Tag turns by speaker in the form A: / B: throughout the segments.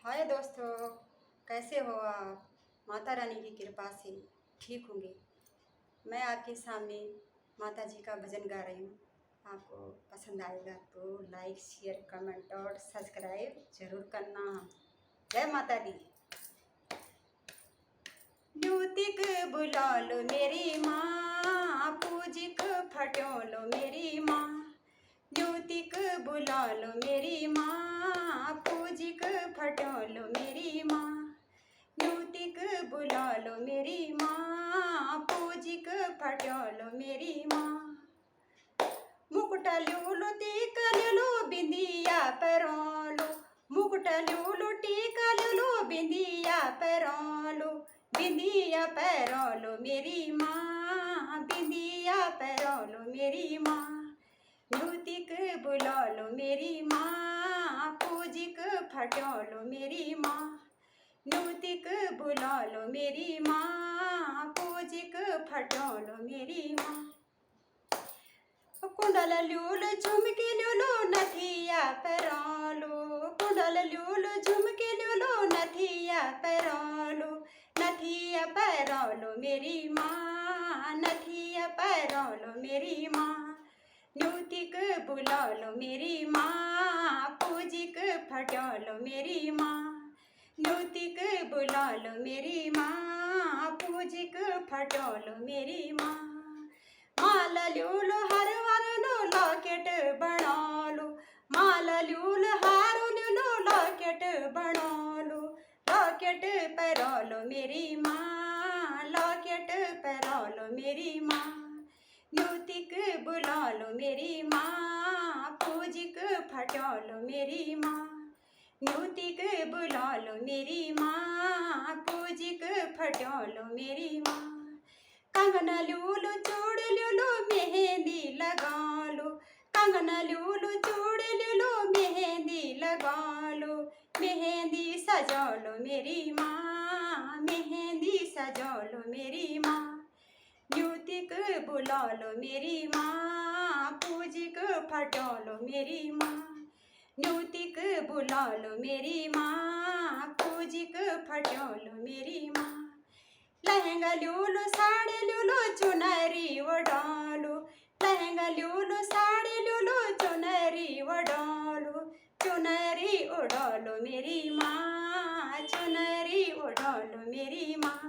A: हाय दोस्तों, कैसे हो आप? माता रानी की कृपा से ठीक होंगे। मैं आपके सामने माता जी का भजन गा रही हूँ। आपको पसंद आएगा तो लाइक शेयर कमेंट और सब्सक्राइब जरूर करना। जय माता दी। न्यूतिक बुला लो मेरी माँ, पूजिक फटो लो मेरी माँ। न्यूतिक बुला लो मेरी माँ, पूजिक फटो लो मेरी माँ। न्यूतिक बुला लो मेरी माँ, पूजिक फटो लो मेरी माँ। मुकुट लूलो टीका लूलो बिंदिया पैरों लो, मुकुट लूलो टीका लूलो बिंदिया पैरों लो। बिंदिया पैरों लो मेरी माँ, बिंदिया पैरों लो मेरी माँ। न्यूतिक बुला लो मेरी माँ, पूजिक फटो लो मेरी माँ। न्यूतिक बुला लो मेरी माँ, पूजिक फटो लो मेरी माँ। कुंडल लूल झुमके लूलो नथिया पैरों लो, कुंडल लूल झुमके लूलो नथिया पैरों लो। नथिया पैरों लो मेरी माँ, नथिया पैरों लो मेरी माँ। न्यूतिक बुला लो मेरी माँ, पूजिक फटो लो मेरी माँ। न्यूतिक बुला लो मेरी माँ, पूजिक फटो लो मेरी माँ। माला लूलो हर लो लॉकेट बना लो, माला लूल हार लूलो लॉकेट बना लो। लॉकेट पहना लो मेरी माँ, लॉकेट पहना लो मेरी माँ। न्यूतिक बुला लो मेरी माँ, पूजिक फटो लो मेरी माँ। न्यूतिक बुला लो मेरी माँ, पूजिक फटो लो मेरी माँ। कंगना लूलो चूड़ लूलो मेहंदी लगा लो, कंगना लूलो चूड़ लूलो मेहंदी लगा लो। मेहंदी सजा लो मेरी माँ, मेहंदी सजा लो मेरी माँ। न्यूतिक बुला लो मेरी माँ, पूजिक फटो लो मेरी माँ। न्यूतिक बुला लो मेरी माँ, पूजिक फटो लो मेरी माँ। लहंगा लूलो साड़ी लूलो चुनरी ओढ़ालो, लहंगा लूलो साड़ी लूलो चुनरी ओढ़ालो। चुनरी ओढ़ालो मेरी माँ, चुनरी ओढ़ालो मेरी माँ।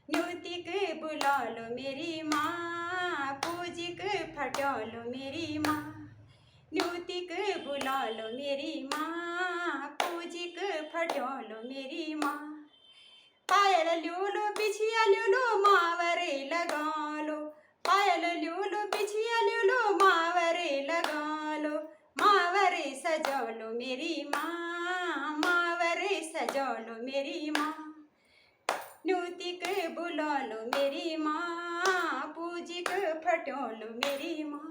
A: न्यूतिक बुला लो मेरी माँ, पूजिक फटो लो मेरी माँ। न्यूतिक बुला लो मेरी माँ, पूजिक फटो लो मेरी माँ। पायल लूलो बिछिया लूलो मावरे लगा लो, पायल लूलो बिछिया लूलो मावरे लगा लो। मावरे सजा लो मेरी माँ, मावरे सजा लो मेरी माँ। न्यूतिक बुला लो मेरी माँ, पूजिक फटो लो मेरी माँ।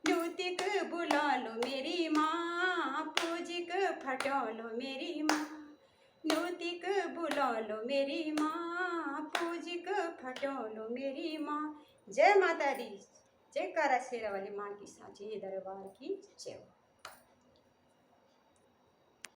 A: न्यूतिक बुला लो मेरी माँ, पूजिक फटो लो मेरी माँ। न्यूतिक बुला लो मेरी माँ, पूजिक फटो लो मेरी माँ। जय माता दी, जय कारा शेरा वाली माँ की सांची दरबार की जय।